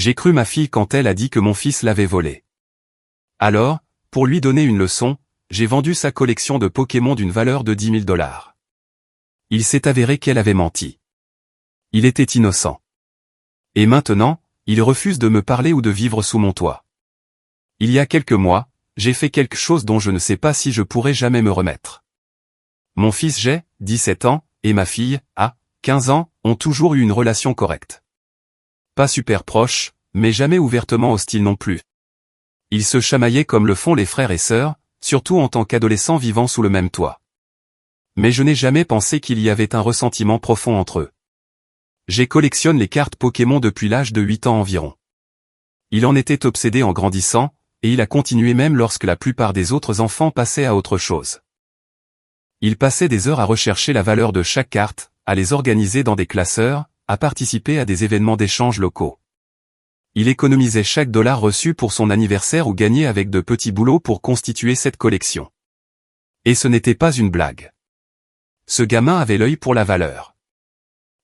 J'ai cru ma fille quand elle a dit que mon fils l'avait volé. Alors, pour lui donner une leçon, j'ai vendu sa collection de Pokémon d'une valeur de 10 000 $. Il s'est avéré qu'elle avait menti. Il était innocent. Et maintenant, il refuse de me parler ou de vivre sous mon toit. Il y a quelques mois, j'ai fait quelque chose dont je ne sais pas si je pourrai jamais me remettre. Mon fils Jay, 17 ans, et ma fille, A, 15 ans, ont toujours eu une relation correcte. Pas super proche, mais jamais ouvertement hostile non plus. Ils se chamaillaient comme le font les frères et sœurs, surtout en tant qu'adolescents vivant sous le même toit. Mais je n'ai jamais pensé qu'il y avait un ressentiment profond entre eux. Jay collectionne les cartes Pokémon depuis l'âge de 8 ans environ. Il en était obsédé en grandissant, et il a continué même lorsque la plupart des autres enfants passaient à autre chose. Il passait des heures à rechercher la valeur de chaque carte, à les organiser dans des classeurs, à participer à des événements d'échange locaux. Il économisait chaque dollar reçu pour son anniversaire ou gagné avec de petits boulots pour constituer cette collection. Et ce n'était pas une blague. Ce gamin avait l'œil pour la valeur.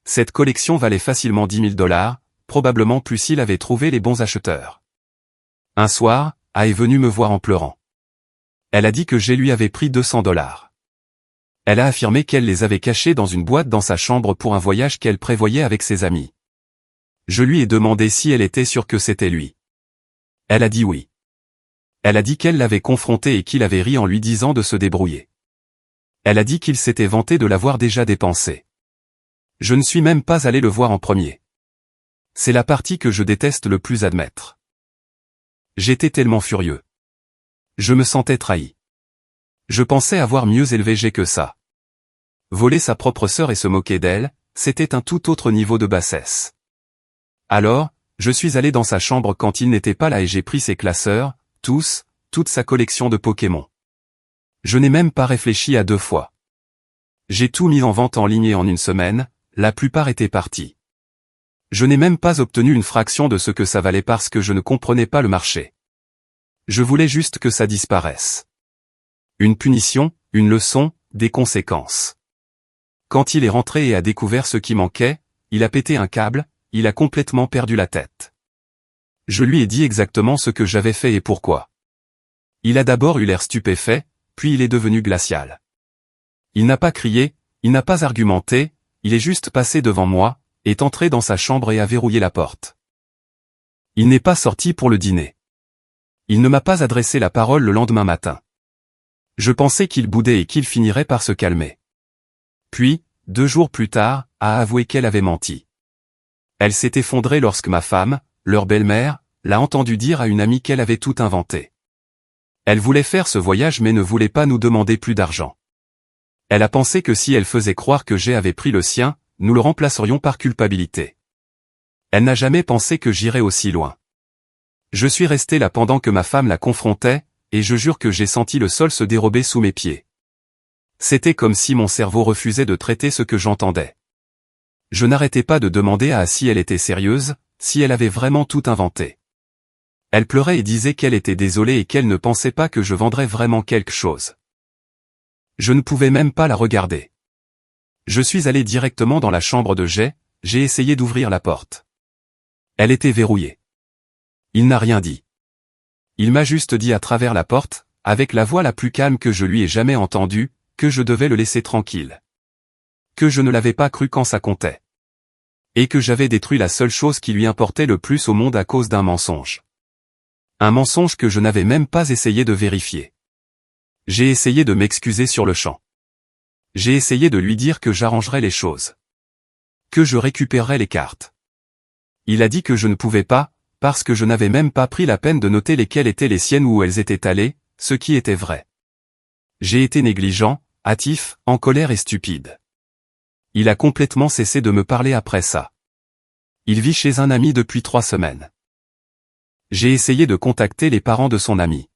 Cette collection valait facilement 10 000 $, probablement plus s'il avait trouvé les bons acheteurs. Un soir, A est venue me voir en pleurant. Elle a dit que Jay lui avait pris 200 $. Elle a affirmé qu'elle les avait cachés dans une boîte dans sa chambre pour un voyage qu'elle prévoyait avec ses amis. Je lui ai demandé si elle était sûre que c'était lui. Elle a dit oui. Elle a dit qu'elle l'avait confronté et qu'il avait ri en lui disant de se débrouiller. Elle a dit qu'il s'était vanté de l'avoir déjà dépensé. Je ne suis même pas allé le voir en premier. C'est la partie que je déteste le plus admettre. J'étais tellement furieux. Je me sentais trahi. Je pensais avoir mieux élevé Jay que ça. Voler sa propre sœur et se moquer d'elle, c'était un tout autre niveau de bassesse. Alors, je suis allé dans sa chambre quand il n'était pas là et j'ai pris ses classeurs, toute sa collection de Pokémon. Je n'ai même pas réfléchi à 2 fois. J'ai tout mis en vente en ligne et en une semaine, la plupart étaient partis. Je n'ai même pas obtenu une fraction de ce que ça valait parce que je ne comprenais pas le marché. Je voulais juste que ça disparaisse. Une punition, une leçon, des conséquences. Quand il est rentré et a découvert ce qui manquait, il a pété un câble, il a complètement perdu la tête. Je lui ai dit exactement ce que j'avais fait et pourquoi. Il a d'abord eu l'air stupéfait, puis il est devenu glacial. Il n'a pas crié, il n'a pas argumenté, il est juste passé devant moi, est entré dans sa chambre et a verrouillé la porte. Il n'est pas sorti pour le dîner. Il ne m'a pas adressé la parole le lendemain matin. Je pensais qu'il boudait et qu'il finirait par se calmer. Puis, 2 jours plus tard, a avoué qu'elle avait menti. Elle s'est effondrée lorsque ma femme, leur belle-mère, l'a entendu dire à une amie qu'elle avait tout inventé. Elle voulait faire ce voyage mais ne voulait pas nous demander plus d'argent. Elle a pensé que si elle faisait croire que Jay avait pris le sien, nous le remplacerions par culpabilité. Elle n'a jamais pensé que j'irais aussi loin. Je suis resté là pendant que ma femme la confrontait, et je jure que j'ai senti le sol se dérober sous mes pieds. C'était comme si mon cerveau refusait de traiter ce que j'entendais. Je n'arrêtais pas de demander à A si elle était sérieuse, si elle avait vraiment tout inventé. Elle pleurait et disait qu'elle était désolée et qu'elle ne pensait pas que je vendrais vraiment quelque chose. Je ne pouvais même pas la regarder. Je suis allé directement dans la chambre de Jay, j'ai essayé d'ouvrir la porte. Elle était verrouillée. Il n'a rien dit. Il m'a juste dit à travers la porte, avec la voix la plus calme que je lui ai jamais entendue, que je devais le laisser tranquille. Que je ne l'avais pas cru quand ça comptait. Et que j'avais détruit la seule chose qui lui importait le plus au monde à cause d'un mensonge. Un mensonge que je n'avais même pas essayé de vérifier. J'ai essayé de m'excuser sur le champ. J'ai essayé de lui dire que j'arrangerais les choses. Que je récupérerais les cartes. Il a dit que je ne pouvais pas, parce que je n'avais même pas pris la peine de noter lesquelles étaient les siennes ou où elles étaient allées, ce qui était vrai. J'ai été négligent, hâtif, en colère et stupide. Il a complètement cessé de me parler après ça. Il vit chez un ami depuis 3 semaines. J'ai essayé de contacter les parents de son ami.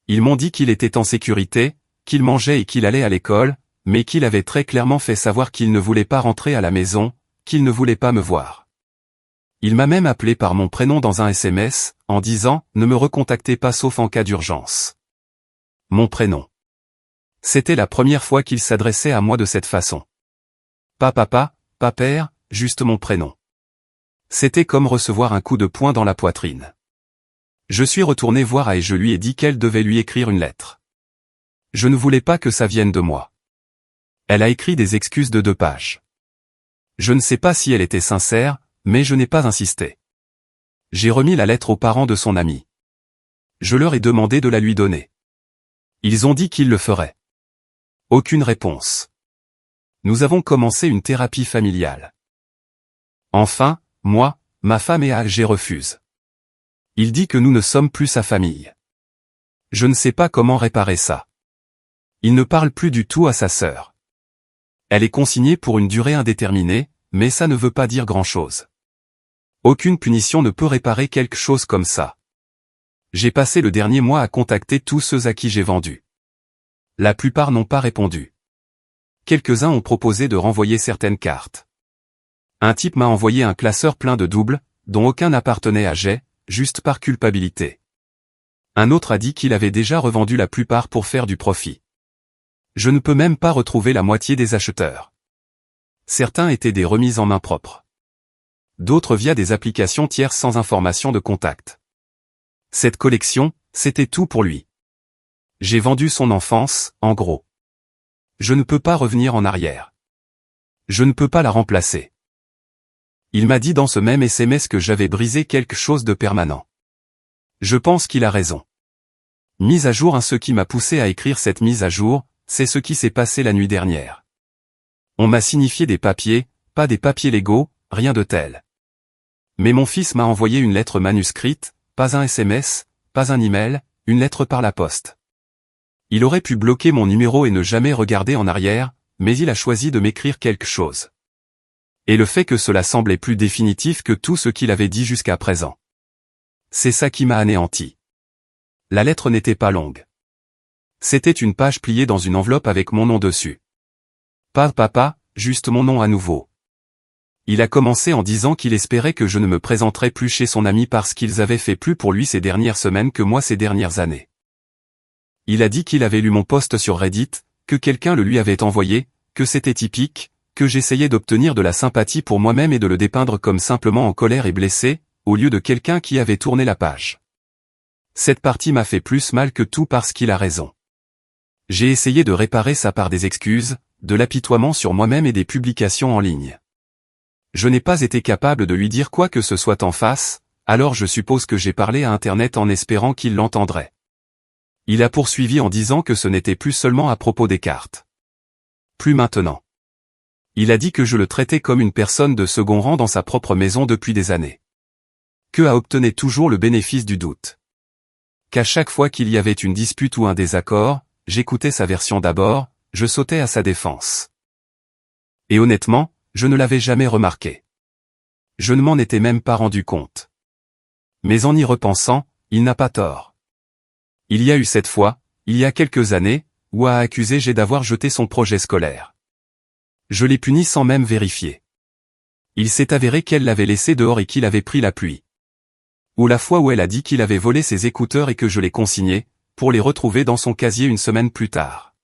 Ils m'ont dit qu'il était en sécurité, qu'il mangeait et qu'il allait à l'école, mais qu'il avait très clairement fait savoir qu'il ne voulait pas rentrer à la maison, qu'il ne voulait pas me voir. Il m'a même appelé par mon prénom dans un SMS, en disant « Ne me recontactez pas sauf en cas d'urgence ». Mon prénom. C'était la première fois qu'il s'adressait à moi de cette façon. Pas papa, pas père, juste mon prénom. C'était comme recevoir un coup de poing dans la poitrine. Je suis retourné voir et je lui ai dit qu'elle devait lui écrire une lettre. Je ne voulais pas que ça vienne de moi. Elle a écrit des excuses de 2 pages. Je ne sais pas si elle était sincère, mais je n'ai pas insisté. J'ai remis la lettre aux parents de son ami. Je leur ai demandé de la lui donner. Ils ont dit qu'ils le feraient. Aucune réponse. Nous avons commencé une thérapie familiale. Enfin, moi, ma femme et AG refusent. Il dit que nous ne sommes plus sa famille. Je ne sais pas comment réparer ça. Il ne parle plus du tout à sa sœur. Elle est consignée pour une durée indéterminée, mais ça ne veut pas dire grand-chose. Aucune punition ne peut réparer quelque chose comme ça. J'ai passé le dernier mois à contacter tous ceux à qui j'ai vendu. La plupart n'ont pas répondu. Quelques-uns ont proposé de renvoyer certaines cartes. Un type m'a envoyé un classeur plein de doubles, dont aucun n'appartenait à Jay, juste par culpabilité. Un autre a dit qu'il avait déjà revendu la plupart pour faire du profit. Je ne peux même pas retrouver la moitié des acheteurs. Certains étaient des remises en main propres. D'autres via des applications tierces sans information de contact. Cette collection, c'était tout pour lui. J'ai vendu son enfance, en gros. Je ne peux pas revenir en arrière. Je ne peux pas la remplacer. Il m'a dit dans ce même SMS que j'avais brisé quelque chose de permanent. Je pense qu'il a raison. Mise à jour. Ce qui m'a poussé à écrire cette mise à jour, c'est ce qui s'est passé la nuit dernière. On m'a signifié des papiers, pas des papiers légaux, rien de tel. Mais mon fils m'a envoyé une lettre manuscrite, pas un SMS, pas un email, une lettre par la poste. Il aurait pu bloquer mon numéro et ne jamais regarder en arrière, mais il a choisi de m'écrire quelque chose. Et le fait que cela semblait plus définitif que tout ce qu'il avait dit jusqu'à présent. C'est ça qui m'a anéanti. La lettre n'était pas longue. C'était une page pliée dans une enveloppe avec mon nom dessus. Pas papa, juste mon nom à nouveau. Il a commencé en disant qu'il espérait que je ne me présenterais plus chez son ami parce qu'ils avaient fait plus pour lui ces dernières semaines que moi ces dernières années. Il a dit qu'il avait lu mon post sur Reddit, que quelqu'un le lui avait envoyé, que c'était typique, que j'essayais d'obtenir de la sympathie pour moi-même et de le dépeindre comme simplement en colère et blessé, au lieu de quelqu'un qui avait tourné la page. Cette partie m'a fait plus mal que tout parce qu'il a raison. J'ai essayé de réparer ça par des excuses, de l'apitoiement sur moi-même et des publications en ligne. Je n'ai pas été capable de lui dire quoi que ce soit en face, alors je suppose que j'ai parlé à Internet en espérant qu'il l'entendrait. Il a poursuivi en disant que ce n'était plus seulement à propos des cartes. Plus maintenant. Il a dit que je le traitais comme une personne de second rang dans sa propre maison depuis des années. Que a obtenu toujours le bénéfice du doute. Qu'à chaque fois qu'il y avait une dispute ou un désaccord, j'écoutais sa version d'abord, je sautais à sa défense. Et honnêtement, je ne l'avais jamais remarqué. Je ne m'en étais même pas rendu compte. Mais en y repensant, il n'a pas tort. Il y a eu cette fois, il y a quelques années, où a accusé Jay d'avoir jeté son projet scolaire. Je l'ai puni sans même vérifier. Il s'est avéré qu'elle l'avait laissé dehors et qu'il avait pris la pluie. Ou la fois où elle a dit qu'il avait volé ses écouteurs et que je les consignais, pour les retrouver dans son casier une semaine plus tard.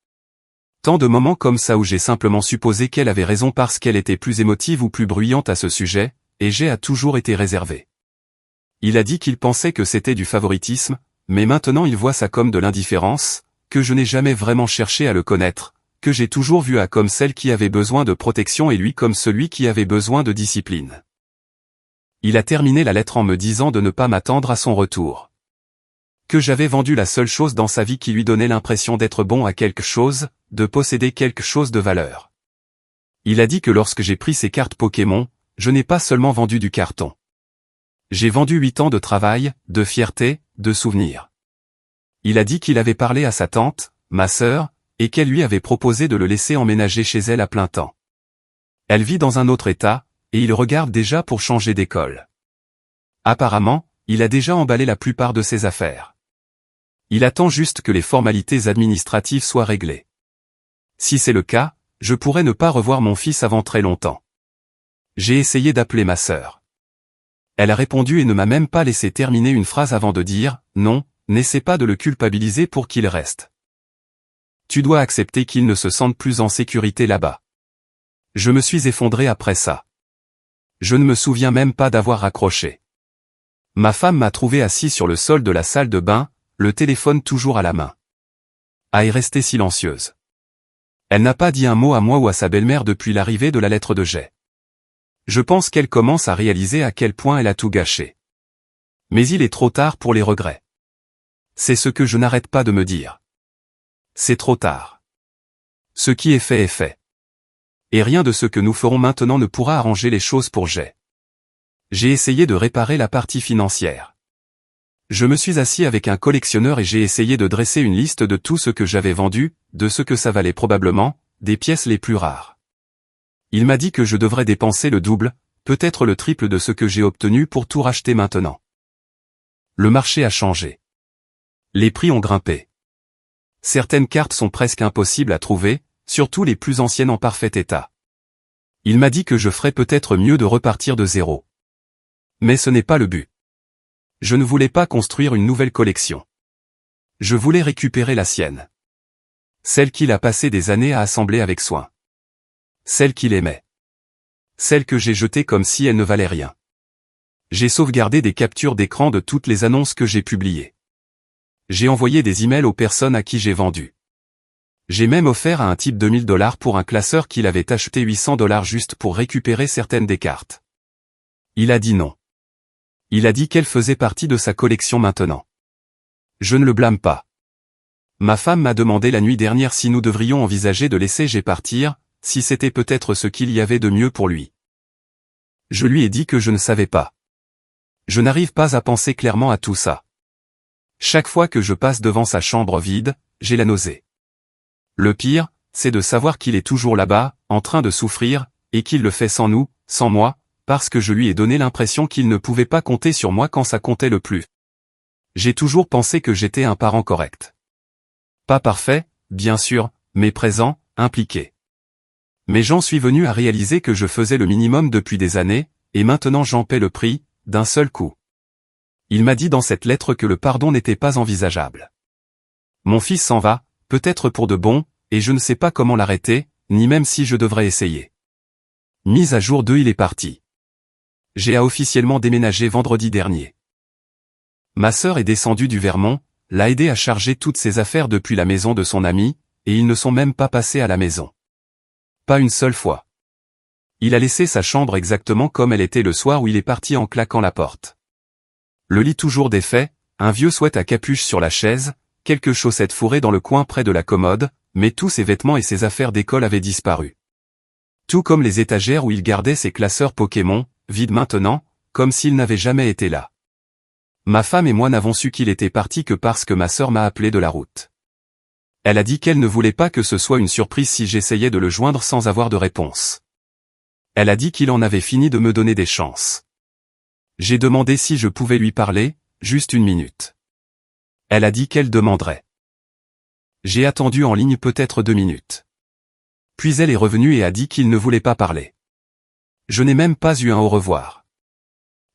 Tant de moments comme ça où j'ai simplement supposé qu'elle avait raison parce qu'elle était plus émotive ou plus bruyante à ce sujet, et Jay a toujours été réservé. Il a dit qu'il pensait que c'était du favoritisme, mais maintenant il voit ça comme de l'indifférence, que je n'ai jamais vraiment cherché à le connaître, que j'ai toujours vu comme celle qui avait besoin de protection et lui comme celui qui avait besoin de discipline. Il a terminé la lettre en me disant de ne pas m'attendre à son retour. Que j'avais vendu la seule chose dans sa vie qui lui donnait l'impression d'être bon à quelque chose, de posséder quelque chose de valeur. Il a dit que lorsque j'ai pris ses cartes Pokémon, je n'ai pas seulement vendu du carton. J'ai vendu 8 ans de travail, de fierté, de souvenirs. Il a dit qu'il avait parlé à sa tante, ma sœur, et qu'elle lui avait proposé de le laisser emménager chez elle à plein temps. Elle vit dans un autre état, et il regarde déjà pour changer d'école. Apparemment, il a déjà emballé la plupart de ses affaires. Il attend juste que les formalités administratives soient réglées. Si c'est le cas, je pourrais ne pas revoir mon fils avant très longtemps. J'ai essayé d'appeler ma sœur. Elle a répondu et ne m'a même pas laissé terminer une phrase avant de dire « Non, n'essaie pas de le culpabiliser pour qu'il reste. Tu dois accepter qu'il ne se sente plus en sécurité là-bas. » Je me suis effondré après ça. Je ne me souviens même pas d'avoir raccroché. Ma femme m'a trouvé assis sur le sol de la salle de bain, le téléphone toujours à la main. Elle est restée silencieuse. Elle n'a pas dit un mot à moi ou à sa belle-mère depuis l'arrivée de la lettre de Jay. Je pense qu'elle commence à réaliser à quel point elle a tout gâché. Mais il est trop tard pour les regrets. C'est ce que je n'arrête pas de me dire. C'est trop tard. Ce qui est fait est fait. Et rien de ce que nous ferons maintenant ne pourra arranger les choses pour Jay. J'ai essayé de réparer la partie financière. Je me suis assis avec un collectionneur et j'ai essayé de dresser une liste de tout ce que j'avais vendu, de ce que ça valait probablement, des pièces les plus rares. Il m'a dit que je devrais dépenser le double, peut-être le triple de ce que j'ai obtenu pour tout racheter maintenant. Le marché a changé. Les prix ont grimpé. Certaines cartes sont presque impossibles à trouver, surtout les plus anciennes en parfait état. Il m'a dit que je ferais peut-être mieux de repartir de zéro. Mais ce n'est pas le but. Je ne voulais pas construire une nouvelle collection. Je voulais récupérer la sienne. Celle qu'il a passé des années à assembler avec soin. Celle qu'il aimait. Celle que j'ai jetée comme si elle ne valait rien. J'ai sauvegardé des captures d'écran de toutes les annonces que j'ai publiées. J'ai envoyé des emails aux personnes à qui j'ai vendu. J'ai même offert à un type $2000 pour un classeur qu'il avait acheté $800 juste pour récupérer certaines des cartes. Il a dit non. Il a dit qu'elle faisait partie de sa collection maintenant. Je ne le blâme pas. Ma femme m'a demandé la nuit dernière si nous devrions envisager de laisser Jay partir, si c'était peut-être ce qu'il y avait de mieux pour lui. Je lui ai dit que je ne savais pas. Je n'arrive pas à penser clairement à tout ça. Chaque fois que je passe devant sa chambre vide, j'ai la nausée. Le pire, c'est de savoir qu'il est toujours là-bas, en train de souffrir, et qu'il le fait sans nous, sans moi, parce que je lui ai donné l'impression qu'il ne pouvait pas compter sur moi quand ça comptait le plus. J'ai toujours pensé que j'étais un parent correct. Pas parfait, bien sûr, mais présent, impliqué. Mais j'en suis venu à réaliser que je faisais le minimum depuis des années, et maintenant j'en paie le prix, d'un seul coup. Il m'a dit dans cette lettre que le pardon n'était pas envisageable. Mon fils s'en va, peut-être pour de bon, et je ne sais pas comment l'arrêter, ni même si je devrais essayer. Mise à jour 2, il est parti. J'ai officiellement déménagé vendredi dernier. Ma sœur est descendue du Vermont, l'a aidé à charger toutes ses affaires depuis la maison de son ami, et ils ne sont même pas passés à la maison. Pas une seule fois. Il a laissé sa chambre exactement comme elle était le soir où il est parti en claquant la porte. Le lit toujours défait, un vieux sweat à capuche sur la chaise, quelques chaussettes fourrées dans le coin près de la commode, mais tous ses vêtements et ses affaires d'école avaient disparu. Tout comme les étagères où il gardait ses classeurs Pokémon, vides maintenant, comme s'il n'avait jamais été là. Ma femme et moi n'avons su qu'il était parti que parce que ma sœur m'a appelé de la route. Elle a dit qu'elle ne voulait pas que ce soit une surprise si j'essayais de le joindre sans avoir de réponse. Elle a dit qu'il en avait fini de me donner des chances. J'ai demandé si je pouvais lui parler, juste une minute. Elle a dit qu'elle demanderait. J'ai attendu en ligne peut-être 2 minutes. Puis elle est revenue et a dit qu'il ne voulait pas parler. Je n'ai même pas eu un au revoir.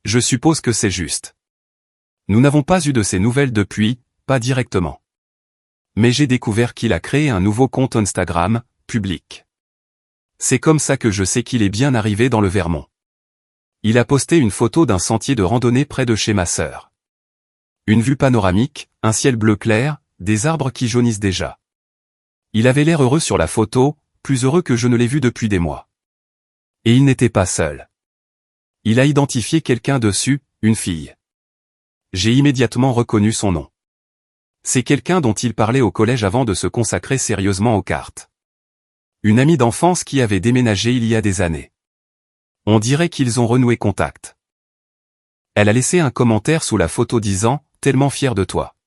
Je suppose que c'est juste. Nous n'avons pas eu de ses nouvelles depuis, pas directement. Mais j'ai découvert qu'il a créé un nouveau compte Instagram, public. C'est comme ça que je sais qu'il est bien arrivé dans le Vermont. Il a posté une photo d'un sentier de randonnée près de chez ma sœur. Une vue panoramique, un ciel bleu clair, des arbres qui jaunissent déjà. Il avait l'air heureux sur la photo, plus heureux que je ne l'ai vu depuis des mois. Et il n'était pas seul. Il a identifié quelqu'un dessus, une fille. J'ai immédiatement reconnu son nom. C'est quelqu'un dont il parlait au collège avant de se consacrer sérieusement aux cartes. Une amie d'enfance qui avait déménagé il y a des années. On dirait qu'ils ont renoué contact. Elle a laissé un commentaire sous la photo disant « Tellement fier de toi ».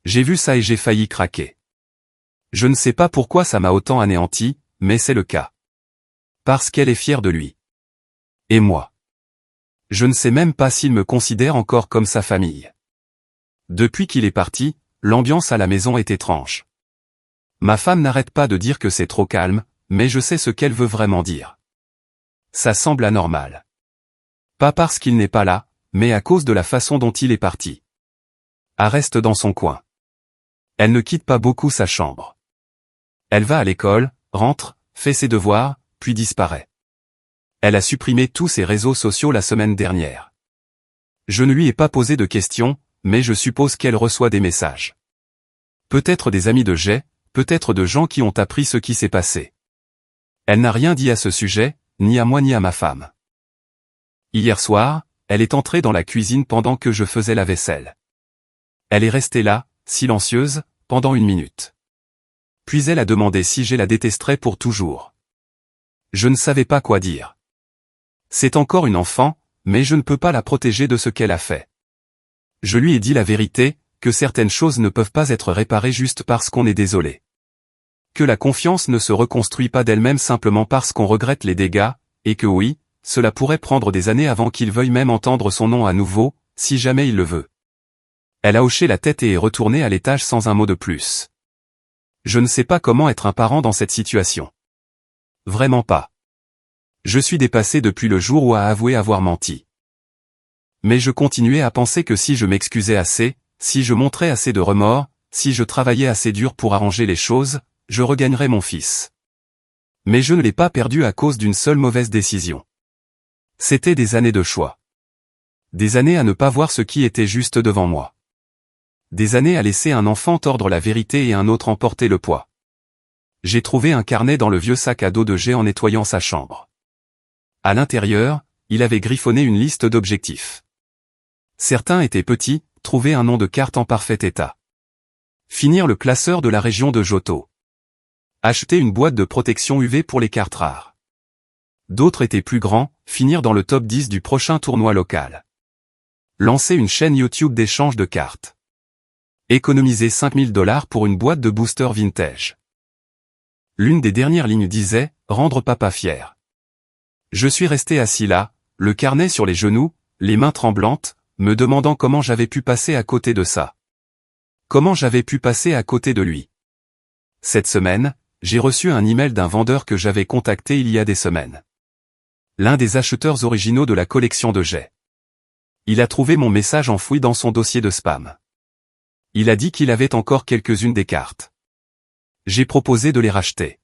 J'ai vu ça et j'ai failli craquer. Je ne sais pas pourquoi ça m'a autant anéanti, mais c'est le cas. Parce qu'elle est fière de lui. Et moi. Je ne sais même pas s'il me considère encore comme sa famille. Depuis qu'il est parti, l'ambiance à la maison est étrange. Ma femme n'arrête pas de dire que c'est trop calme, mais je sais ce qu'elle veut vraiment dire. Ça semble anormal. Pas parce qu'il n'est pas là, mais à cause de la façon dont il est parti. Elle reste dans son coin. Elle ne quitte pas beaucoup sa chambre. Elle va à l'école, rentre, fait ses devoirs, puis disparaît. Elle a supprimé tous ses réseaux sociaux la semaine dernière. Je ne lui ai pas posé de questions, mais je suppose qu'elle reçoit des messages. Peut-être des amis de Jay, peut-être de gens qui ont appris ce qui s'est passé. Elle n'a rien dit à ce sujet, ni à moi ni à ma femme. Hier soir, elle est entrée dans la cuisine pendant que je faisais la vaisselle. Elle est restée là, silencieuse, pendant 1 minute. Puis elle a demandé si je la détesterais pour toujours. Je ne savais pas quoi dire. C'est encore une enfant, mais je ne peux pas la protéger de ce qu'elle a fait. Je lui ai dit la vérité, que certaines choses ne peuvent pas être réparées juste parce qu'on est désolé. Que la confiance ne se reconstruit pas d'elle-même simplement parce qu'on regrette les dégâts, et que oui, cela pourrait prendre des années avant qu'il veuille même entendre son nom à nouveau, si jamais il le veut. Elle a hoché la tête et est retournée à l'étage sans un mot de plus. Je ne sais pas comment être un parent dans cette situation. Vraiment pas. Je suis dépassé depuis le jour où a avoué avoir menti. Mais je continuais à penser que si je m'excusais assez, si je montrais assez de remords, si je travaillais assez dur pour arranger les choses, je regagnerais mon fils. Mais je ne l'ai pas perdu à cause d'une seule mauvaise décision. C'était des années de choix. Des années à ne pas voir ce qui était juste devant moi. Des années à laisser un enfant tordre la vérité et un autre emporter le poids. J'ai trouvé un carnet dans le vieux sac à dos de Jay en nettoyant sa chambre. À l'intérieur, il avait griffonné une liste d'objectifs. Certains étaient petits, trouver un nom de carte en parfait état. Finir le classeur de la région de Johto. Acheter une boîte de protection UV pour les cartes rares. D'autres étaient plus grands, finir dans le top 10 du prochain tournoi local. Lancer une chaîne YouTube d'échange de cartes. Économiser 5 000 $ pour une boîte de boosters vintage. L'une des dernières lignes disait « Rendre papa fier ». Je suis resté assis là, le carnet sur les genoux, les mains tremblantes, me demandant comment j'avais pu passer à côté de ça. Comment j'avais pu passer à côté de lui. Cette semaine, j'ai reçu un email d'un vendeur que j'avais contacté il y a des semaines. L'un des acheteurs originaux de la collection de Jay. Il a trouvé mon message enfoui dans son dossier de spam. Il a dit qu'il avait encore quelques-unes des cartes. J'ai proposé de les racheter.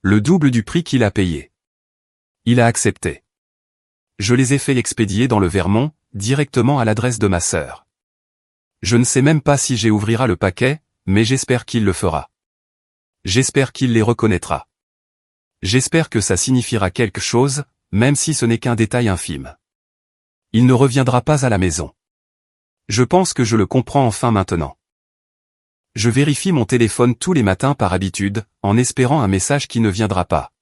Le double du prix qu'il a payé. Il a accepté. Je les ai fait expédier dans le Vermont, directement à l'adresse de ma sœur. Je ne sais même pas si Jay ouvrira le paquet, mais j'espère qu'il le fera. J'espère qu'il les reconnaîtra. J'espère que ça signifiera quelque chose, même si ce n'est qu'un détail infime. Il ne reviendra pas à la maison. Je pense que je le comprends enfin maintenant. Je vérifie mon téléphone tous les matins par habitude, en espérant un message qui ne viendra pas.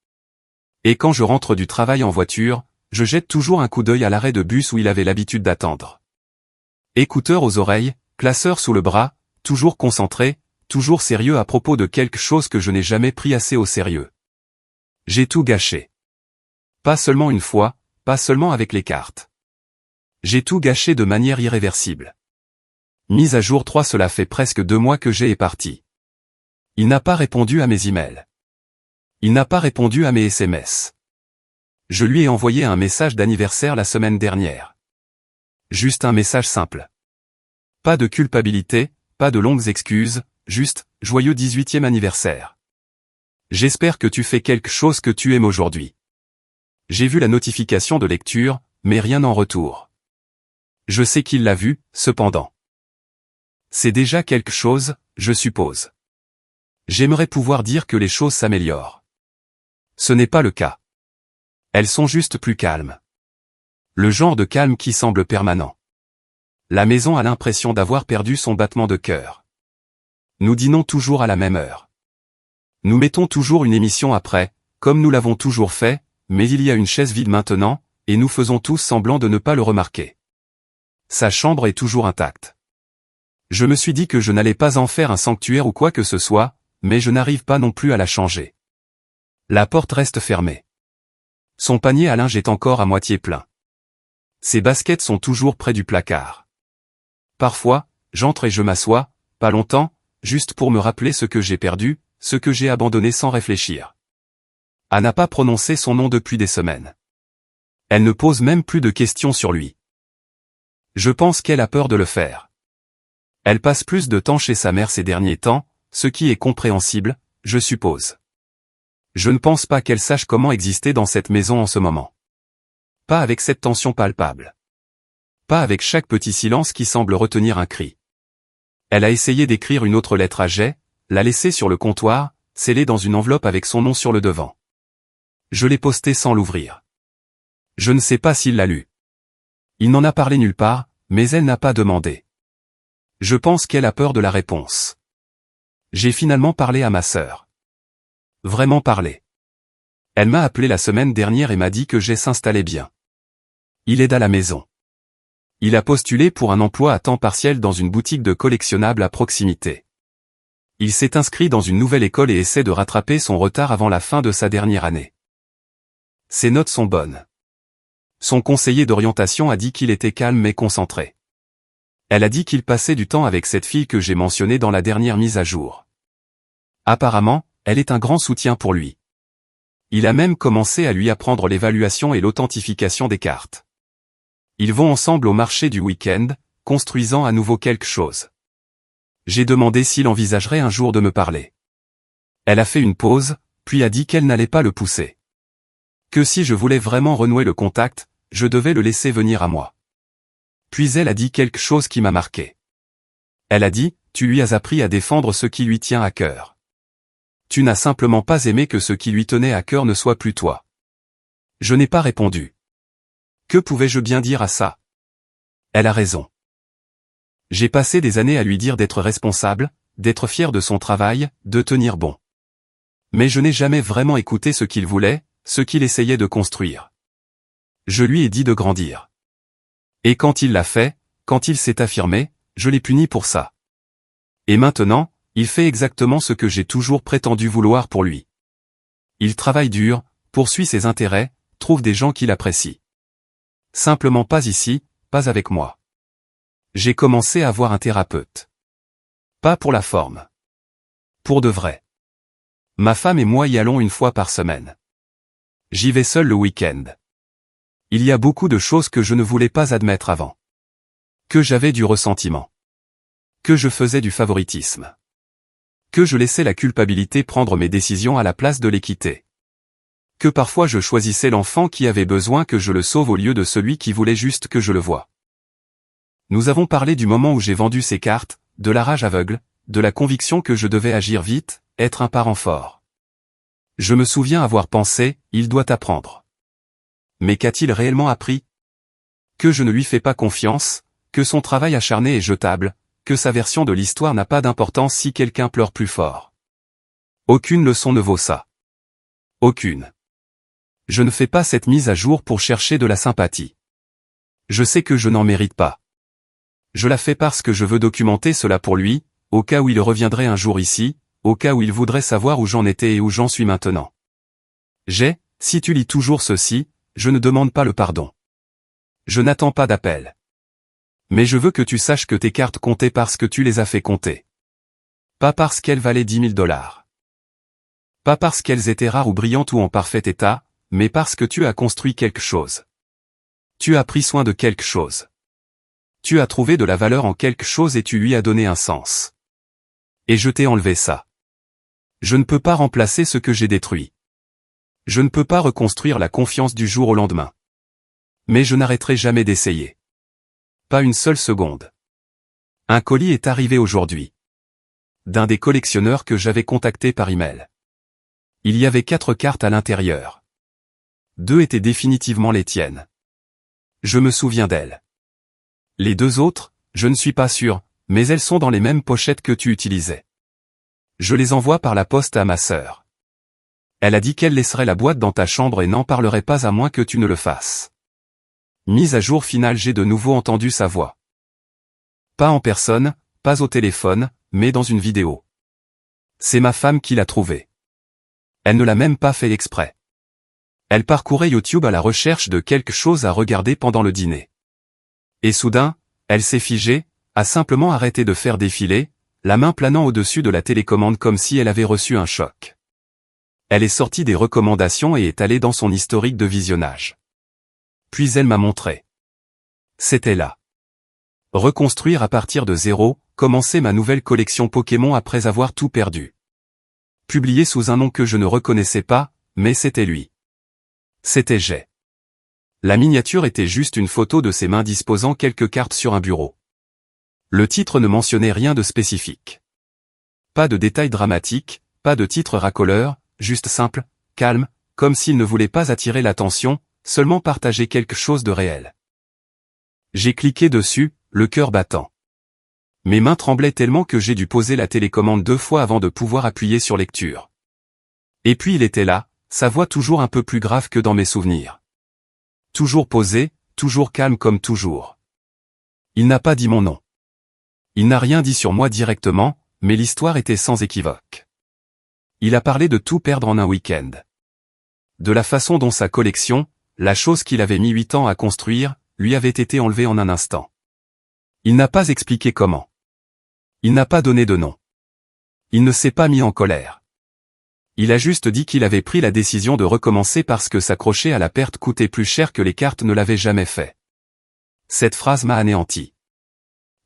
Et quand je rentre du travail en voiture, je jette toujours un coup d'œil à l'arrêt de bus où il avait l'habitude d'attendre. Écouteurs aux oreilles, classeur sous le bras, toujours concentré, toujours sérieux à propos de quelque chose que je n'ai jamais pris assez au sérieux. J'ai tout gâché. Pas seulement une fois, pas seulement avec les cartes. J'ai tout gâché de manière irréversible. Mise à jour 3, cela fait presque 2 mois que Jay est parti. Il n'a pas répondu à mes emails. Il n'a pas répondu à mes SMS. Je lui ai envoyé un message d'anniversaire la semaine dernière. Juste un message simple. Pas de culpabilité, pas de longues excuses, juste « Joyeux 18e anniversaire. J'espère que tu fais quelque chose que tu aimes aujourd'hui. » J'ai vu la notification de lecture, mais rien en retour. Je sais qu'il l'a vu, cependant. C'est déjà quelque chose, je suppose. J'aimerais pouvoir dire que les choses s'améliorent. Ce n'est pas le cas. Elles sont juste plus calmes. Le genre de calme qui semble permanent. La maison a l'impression d'avoir perdu son battement de cœur. Nous dînons toujours à la même heure. Nous mettons toujours une émission après, comme nous l'avons toujours fait, mais il y a une chaise vide maintenant, et nous faisons tous semblant de ne pas le remarquer. Sa chambre est toujours intacte. Je me suis dit que je n'allais pas en faire un sanctuaire ou quoi que ce soit, mais je n'arrive pas non plus à la changer. La porte reste fermée. Son panier à linge est encore à moitié plein. Ses baskets sont toujours près du placard. Parfois, j'entre et je m'assois, pas longtemps, juste pour me rappeler ce que j'ai perdu, ce que j'ai abandonné sans réfléchir. Elle n'a pas prononcé son nom depuis des semaines. Elle ne pose même plus de questions sur lui. Je pense qu'elle a peur de le faire. Elle passe plus de temps chez sa mère ces derniers temps, ce qui est compréhensible, je suppose. Je ne pense pas qu'elle sache comment exister dans cette maison en ce moment. Pas avec cette tension palpable. Pas avec chaque petit silence qui semble retenir un cri. Elle a essayé d'écrire une autre lettre à Jay, l'a laissée sur le comptoir, scellée dans une enveloppe avec son nom sur le devant. Je l'ai postée sans l'ouvrir. Je ne sais pas s'il l'a lu. Il n'en a parlé nulle part, mais elle n'a pas demandé. Je pense qu'elle a peur de la réponse. J'ai finalement parlé à ma sœur. Vraiment parlé. Elle m'a appelé la semaine dernière et m'a dit que Jay s'installait bien. Il aide à la maison. Il a postulé pour un emploi à temps partiel dans une boutique de collectionnables à proximité. Il s'est inscrit dans une nouvelle école et essaie de rattraper son retard avant la fin de sa dernière année. Ses notes sont bonnes. Son conseiller d'orientation a dit qu'il était calme mais concentré. Elle a dit qu'il passait du temps avec cette fille que j'ai mentionnée dans la dernière mise à jour. Apparemment, elle est un grand soutien pour lui. Il a même commencé à lui apprendre l'évaluation et l'authentification des cartes. Ils vont ensemble au marché du week-end, construisant à nouveau quelque chose. J'ai demandé s'il envisagerait un jour de me parler. Elle a fait une pause, puis a dit qu'elle n'allait pas le pousser. Que si je voulais vraiment renouer le contact, je devais le laisser venir à moi. Puis elle a dit quelque chose qui m'a marqué. Elle a dit, tu lui as appris à défendre ce qui lui tient à cœur. Tu n'as simplement pas aimé que ce qui lui tenait à cœur ne soit plus toi. Je n'ai pas répondu. Que pouvais-je bien dire à ça? Elle a raison. J'ai passé des années à lui dire d'être responsable, d'être fier de son travail, de tenir bon. Mais je n'ai jamais vraiment écouté ce qu'il voulait, ce qu'il essayait de construire. Je lui ai dit de grandir. Et quand il l'a fait, quand il s'est affirmé, je l'ai puni pour ça. Et maintenant, il fait exactement ce que j'ai toujours prétendu vouloir pour lui. Il travaille dur, poursuit ses intérêts, trouve des gens qui l'apprécient. Simplement pas ici, pas avec moi. J'ai commencé à voir un thérapeute. Pas pour la forme. Pour de vrai. Ma femme et moi y allons une fois par semaine. J'y vais seul le week-end. Il y a beaucoup de choses que je ne voulais pas admettre avant. Que j'avais du ressentiment. Que je faisais du favoritisme. Que je laissais la culpabilité prendre mes décisions à la place de l'équité. Que parfois je choisissais l'enfant qui avait besoin que je le sauve au lieu de celui qui voulait juste que je le voie. Nous avons parlé du moment où j'ai vendu ces cartes, de la rage aveugle, de la conviction que je devais agir vite, être un parent fort. Je me souviens avoir pensé, il doit apprendre. Mais qu'a-t-il réellement appris? Que je ne lui fais pas confiance, que son travail acharné est jetable, que sa version de l'histoire n'a pas d'importance si quelqu'un pleure plus fort. Aucune leçon ne vaut ça. Aucune. Je ne fais pas cette mise à jour pour chercher de la sympathie. Je sais que je n'en mérite pas. Je la fais parce que je veux documenter cela pour lui, au cas où il reviendrait un jour ici, au cas où il voudrait savoir où j'en étais et où j'en suis maintenant. Si tu lis toujours ceci, je ne demande pas le pardon. Je n'attends pas d'appel. Mais je veux que tu saches que tes cartes comptaient parce que tu les as fait compter. Pas parce qu'elles valaient 10 000 $. Pas parce qu'elles étaient rares ou brillantes ou en parfait état, mais parce que tu as construit quelque chose. Tu as pris soin de quelque chose. Tu as trouvé de la valeur en quelque chose et tu lui as donné un sens. Et je t'ai enlevé ça. Je ne peux pas remplacer ce que j'ai détruit. Je ne peux pas reconstruire la confiance du jour au lendemain. Mais je n'arrêterai jamais d'essayer. Pas une seule seconde. Un colis est arrivé aujourd'hui. D'un des collectionneurs que j'avais contacté par email. Il y avait 4 cartes à l'intérieur. 2 étaient définitivement les tiennes. Je me souviens d'elles. Les 2 autres, je ne suis pas sûr, mais elles sont dans les mêmes pochettes que tu utilisais. Je les envoie par la poste à ma sœur. Elle a dit qu'elle laisserait la boîte dans ta chambre et n'en parlerait pas à moins que tu ne le fasses. Mise à jour finale, j'ai de nouveau entendu sa voix. Pas en personne, pas au téléphone, mais dans une vidéo. C'est ma femme qui l'a trouvée. Elle ne l'a même pas fait exprès. Elle parcourait YouTube à la recherche de quelque chose à regarder pendant le dîner. Et soudain, elle s'est figée, a simplement arrêté de faire défiler, la main planant au-dessus de la télécommande comme si elle avait reçu un choc. Elle est sortie des recommandations et est allée dans son historique de visionnage. Puis elle m'a montré. C'était là. Reconstruire à partir de zéro, commencer ma nouvelle collection Pokémon après avoir tout perdu. Publié sous un nom que je ne reconnaissais pas, mais c'était lui. C'était Jay. La miniature était juste une photo de ses mains disposant quelques cartes sur un bureau. Le titre ne mentionnait rien de spécifique. Pas de détails dramatiques, pas de titre racoleur, juste simple, calme, comme s'il ne voulait pas attirer l'attention, seulement partager quelque chose de réel. J'ai cliqué dessus, le cœur battant. Mes mains tremblaient tellement que j'ai dû poser la télécommande 2 fois avant de pouvoir appuyer sur lecture. Et puis il était là, sa voix toujours un peu plus grave que dans mes souvenirs. Toujours posé, toujours calme comme toujours. Il n'a pas dit mon nom. Il n'a rien dit sur moi directement, mais l'histoire était sans équivoque. Il a parlé de tout perdre en un week-end. De la façon dont sa collection, la chose qu'il avait mis 8 ans à construire, lui avait été enlevée en un instant. Il n'a pas expliqué comment. Il n'a pas donné de nom. Il ne s'est pas mis en colère. Il a juste dit qu'il avait pris la décision de recommencer parce que s'accrocher à la perte coûtait plus cher que les cartes ne l'avaient jamais fait. Cette phrase m'a anéanti.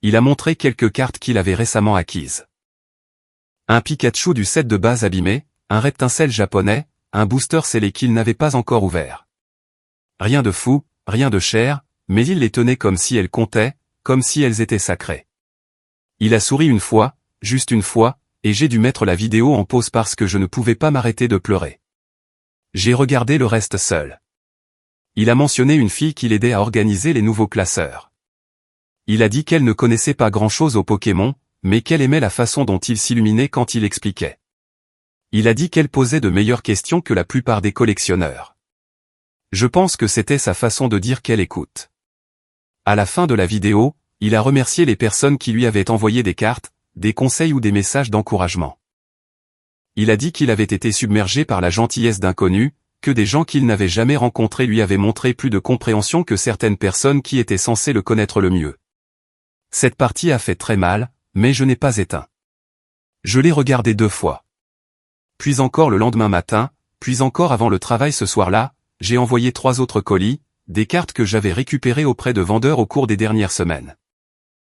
Il a montré quelques cartes qu'il avait récemment acquises. Un Pikachu du set de base abîmé, un Reptincelle japonais, un booster scellé qu'il n'avait pas encore ouvert. Rien de fou, rien de cher, mais il les tenait comme si elles comptaient, comme si elles étaient sacrées. Il a souri une fois, juste une fois, et j'ai dû mettre la vidéo en pause parce que je ne pouvais pas m'arrêter de pleurer. J'ai regardé le reste seul. Il a mentionné une fille qui l'aidait à organiser les nouveaux classeurs. Il a dit qu'elle ne connaissait pas grand-chose au Pokémon, mais qu'elle aimait la façon dont il s'illuminait quand il expliquait. Il a dit qu'elle posait de meilleures questions que la plupart des collectionneurs. Je pense que c'était sa façon de dire qu'elle écoute. À la fin de la vidéo, il a remercié les personnes qui lui avaient envoyé des cartes, des conseils ou des messages d'encouragement. Il a dit qu'il avait été submergé par la gentillesse d'inconnus, que des gens qu'il n'avait jamais rencontrés lui avaient montré plus de compréhension que certaines personnes qui étaient censées le connaître le mieux. Cette partie a fait très mal, mais je n'ai pas éteint. Je l'ai regardé 2 fois. Puis encore le lendemain matin, puis encore avant le travail ce soir-là, j'ai envoyé 3 autres colis, des cartes que j'avais récupérées auprès de vendeurs au cours des dernières semaines.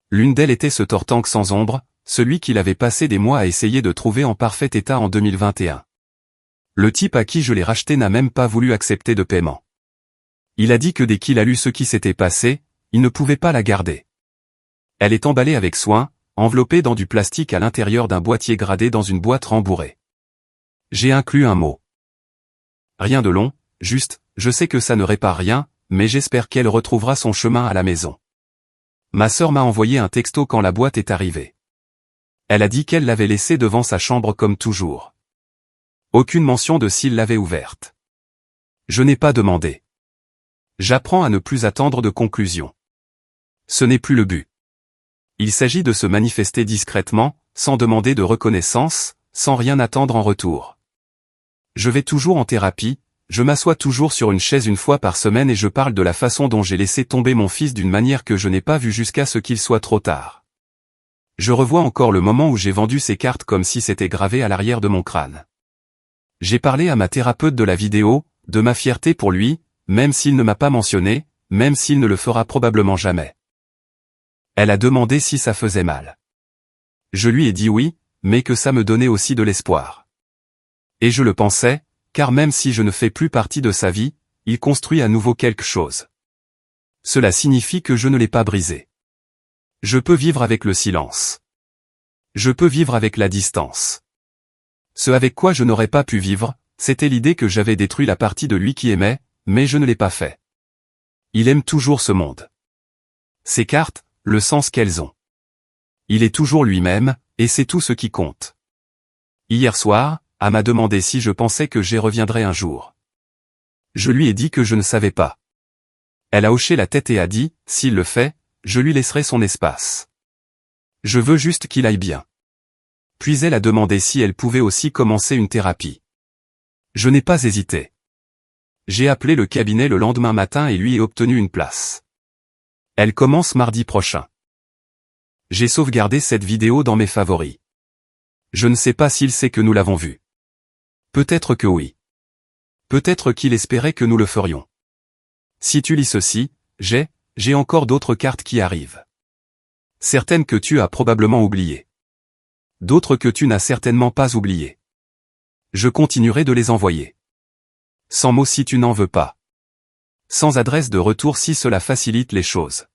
L'une d'elles était ce Tortank sans ombre, celui qu'il avait passé des mois à essayer de trouver en parfait état en 2021. Le type à qui je l'ai racheté n'a même pas voulu accepter de paiement. Il a dit que dès qu'il a lu ce qui s'était passé, il ne pouvait pas la garder. Elle est emballée avec soin, enveloppée dans du plastique à l'intérieur d'un boîtier gradé dans une boîte rembourrée. J'ai inclus un mot. Rien de long, juste, je sais que ça ne répare rien, mais j'espère qu'elle retrouvera son chemin à la maison. Ma sœur m'a envoyé un texto quand la boîte est arrivée. Elle a dit qu'elle l'avait laissée devant sa chambre comme toujours. Aucune mention de s'il l'avait ouverte. Je n'ai pas demandé. J'apprends à ne plus attendre de conclusion. Ce n'est plus le but. Il s'agit de se manifester discrètement, sans demander de reconnaissance, sans rien attendre en retour. Je vais toujours en thérapie, je m'assois toujours sur une chaise 1 fois par semaine et je parle de la façon dont j'ai laissé tomber mon fils d'une manière que je n'ai pas vue jusqu'à ce qu'il soit trop tard. Je revois encore le moment où j'ai vendu ces cartes comme si c'était gravé à l'arrière de mon crâne. J'ai parlé à ma thérapeute de la vidéo, de ma fierté pour lui, même s'il ne m'a pas mentionné, même s'il ne le fera probablement jamais. Elle a demandé si ça faisait mal. Je lui ai dit oui, mais que ça me donnait aussi de l'espoir. Et je le pensais, car même si je ne fais plus partie de sa vie, il construit à nouveau quelque chose. Cela signifie que je ne l'ai pas brisé. Je peux vivre avec le silence. Je peux vivre avec la distance. Ce avec quoi je n'aurais pas pu vivre, c'était l'idée que j'avais détruit la partie de lui qui aimait, mais je ne l'ai pas fait. Il aime toujours ce monde. Ces cartes, le sens qu'elles ont. Il est toujours lui-même, et c'est tout ce qui compte. Hier soir, elle m'a demandé si je pensais que j'y reviendrais un jour. Je lui ai dit que je ne savais pas. Elle a hoché la tête et a dit, s'il le fait, je lui laisserai son espace. Je veux juste qu'il aille bien. Puis elle a demandé si elle pouvait aussi commencer une thérapie. Je n'ai pas hésité. J'ai appelé le cabinet le lendemain matin et lui ai obtenu une place. Elle commence mardi prochain. J'ai sauvegardé cette vidéo dans mes favoris. Je ne sais pas s'il sait que nous l'avons vue. Peut-être que oui. Peut-être qu'il espérait que nous le ferions. Si tu lis ceci, j'ai encore d'autres cartes qui arrivent. Certaines que tu as probablement oubliées. D'autres que tu n'as certainement pas oubliées. Je continuerai de les envoyer. Sans mots si tu n'en veux pas. sans adresse de retour si cela facilite les choses.